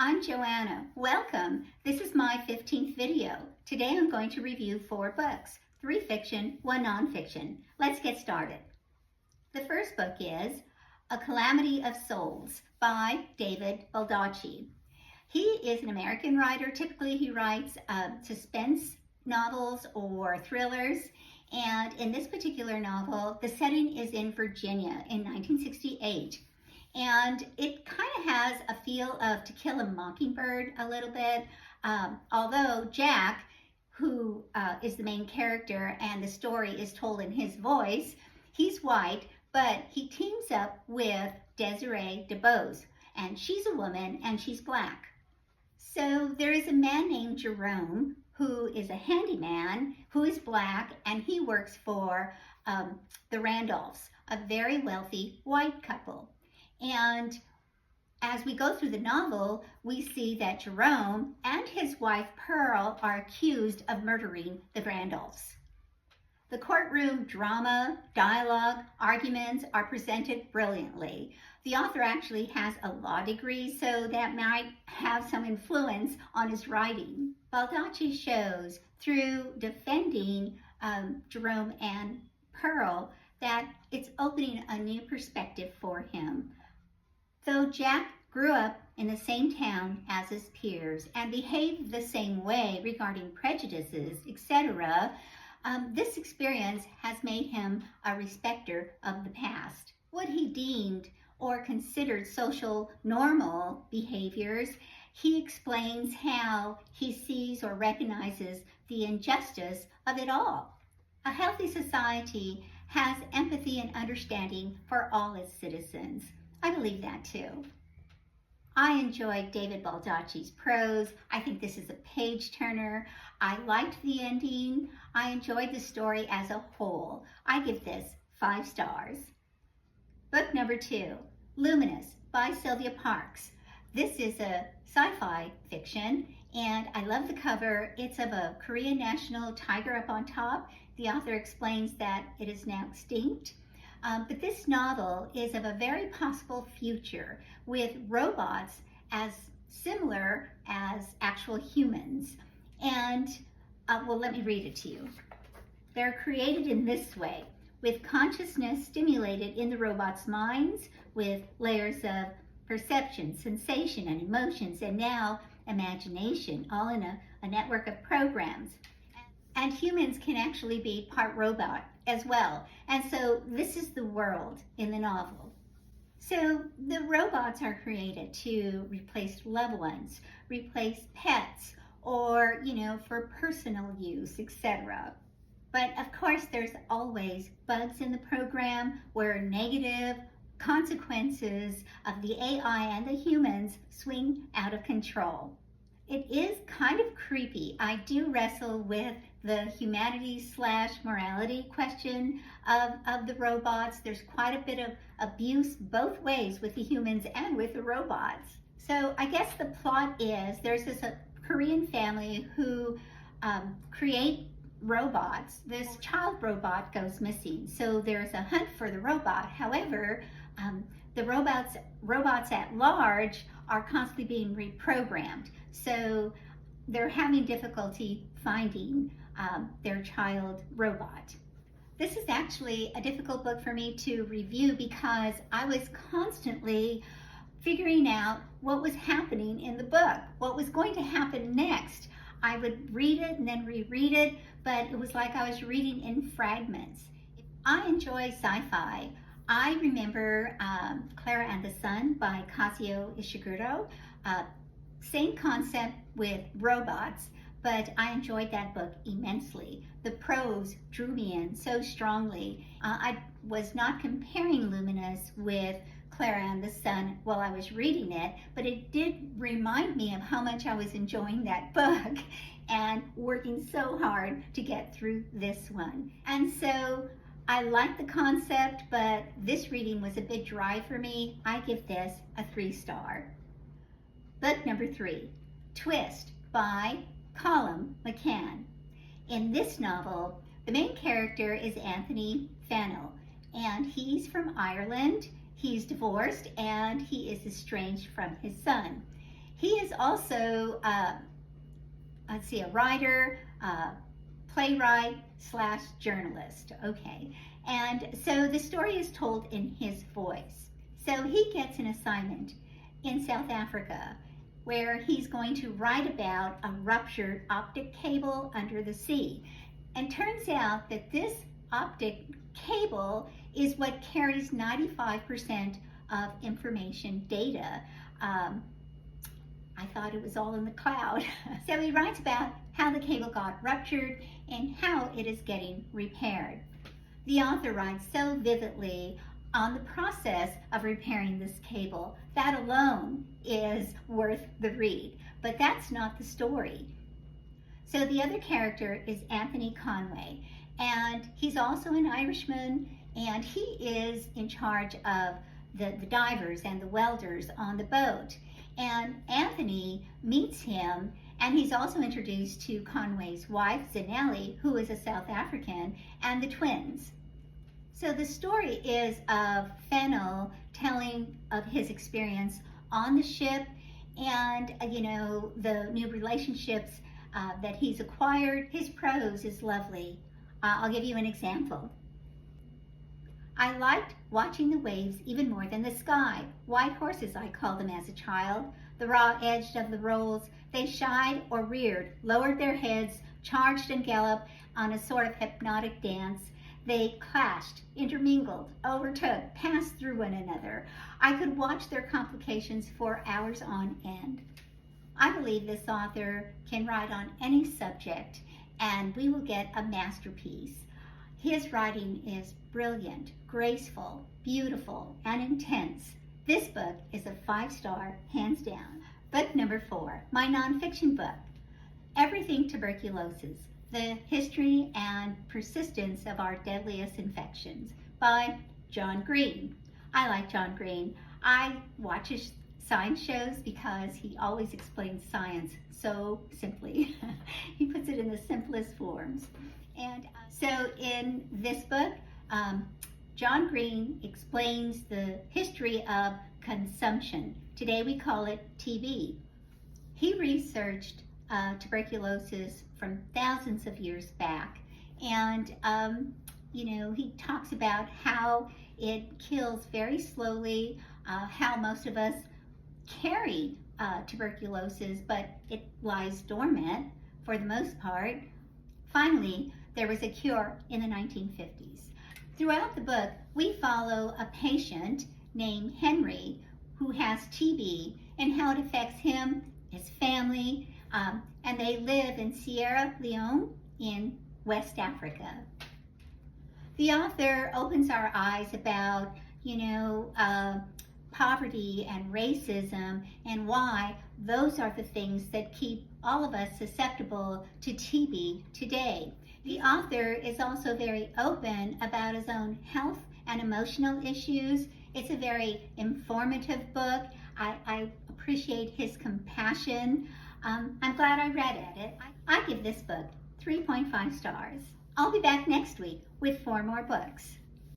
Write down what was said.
I'm Joanna. Welcome. This is my 15th video. Today I'm going to review 4 books, 3 fiction, 1 nonfiction. Let's get started. The first book is A Calamity of Souls by David Baldacci. He is an American writer. Typically he writes suspense novels or thrillers. And in this particular novel, the setting is in Virginia in 1968. And it kind of has a feel of To Kill a Mockingbird a little bit, although Jack, who is the main character and the story is told in his voice, he's white, but he teams up with Desiree DeBose, and she's a woman and she's black. So there is a man named Jerome who is a handyman who is black, and he works for the Randolphs, a very wealthy white couple. And as we go through the novel, we see that Jerome and his wife Pearl are accused of murdering the Randolphs. The courtroom drama, dialogue, arguments are presented brilliantly. The author actually has a law degree, so that might have some influence on his writing. Baldacci shows through defending Jerome and Pearl that it's opening a new perspective for him. Though Jack grew up in the same town as his peers and behaved the same way regarding prejudices, etc., this experience has made him a respecter of the past. What he deemed or considered social normal behaviors, he explains how he sees or recognizes the injustice of it all. A healthy society has empathy and understanding for all its citizens. I believe that too. I enjoyed David Baldacci's prose. I think this is a page turner. I liked the ending. I enjoyed the story as a whole. I give this 5 stars. Book number 2, Luminous by Sylvia Parks. This is a sci-fi fiction, and I love the cover. It's of a Korean national tiger up on top. The author explains that it is now extinct. But this novel is of a very possible future with robots as similar as actual humans. And, well, let me read it to you. They're created in this way, with consciousness stimulated in the robots' minds, with layers of perception, sensation, and emotions, and now imagination, all in a network of programs. And humans can actually be part robot as well. And so this is the world in the novel. So the robots are created to replace loved ones, replace pets, or, for personal use, etc. But of course, there's always bugs in the program where negative consequences of the AI and the humans swing out of control. It is kind of creepy. I do wrestle with the humanity/morality question of the robots. There's quite a bit of abuse both ways with the humans and with the robots. So I guess the plot is there's this Korean family who create robots. This child robot goes missing. So there's a hunt for the robot. However, the robots at large are constantly being reprogrammed. So they're having difficulty finding their child robot. This is actually a difficult book for me to review because I was constantly figuring out what was happening in the book, what was going to happen next. I would read it and then reread it, but it was like I was reading in fragments. I enjoy sci-fi. I remember Clara and the Sun by Kazuo Ishiguro. Same concept with robots, but I enjoyed that book immensely. The prose drew me in so strongly. I was not comparing Luminous with Clara and the Sun while I was reading it, but it did remind me of how much I was enjoying that book and working so hard to get through this one. And so I like the concept, but this reading was a bit dry for me. I give this a 3 star. Book number 3, Twist by Colum McCann. In this novel, the main character is Anthony Fannell, and he's from Ireland. He's divorced and he is estranged from his son. He is also, let's see, a writer, playwright slash journalist. Okay. And so the story is told in his voice. So he gets an assignment in South Africa where he's going to write about a ruptured optic cable under the sea. And turns out that this optic cable is what carries 95% of information data. I thought it was all in the cloud. So he writes about how the cable got ruptured and how it is getting repaired. The author writes so vividly on the process of repairing this cable. That alone is worth the read, but that's not the story. So the other character is Anthony Conway, and he's also an Irishman, and he is in charge of the divers and the welders on the boat. And Anthony meets him, and he's also introduced to Conway's wife, Zanelli, who is a South African, and the twins. So the story is of Fennell telling of his experience on the ship and, the new relationships that he's acquired. His prose is lovely. I'll give you an example. I liked watching the waves even more than the sky. White horses, I called them as a child. The raw edge of the rolls, they shied or reared, lowered their heads, charged and galloped on a sort of hypnotic dance. They clashed, intermingled, overtook, passed through one another. I could watch their complications for hours on end. I believe this author can write on any subject, and we will get a masterpiece. His writing is brilliant, graceful, beautiful, and intense. This book is a 5-star, hands down. Book number 4, my nonfiction book, Everything Tuberculosis, The History and Persistence of Our Deadliest Infections by John Green. I like John Green. I watch his science shows because he always explains science so simply. He puts it in the simplest forms. And so in this book, John Green explains the history of consumption. Today we call it TB. He researched tuberculosis from thousands of years back, and he talks about how it kills very slowly, how most of us carry tuberculosis, but it lies dormant for the most part. Finally, there was a cure in the 1950s. Throughout the book, we follow a patient named Henry who has TB and how it affects him, his family, and they live in Sierra Leone in West Africa. The author opens our eyes about, poverty and racism and why those are the things that keep all of us susceptible to TB today. The author is also very open about his own health and emotional issues. It's a very informative book. I appreciate his compassion. I'm glad I read it. I give this book 3.5 stars. I'll be back next week with 4 more books.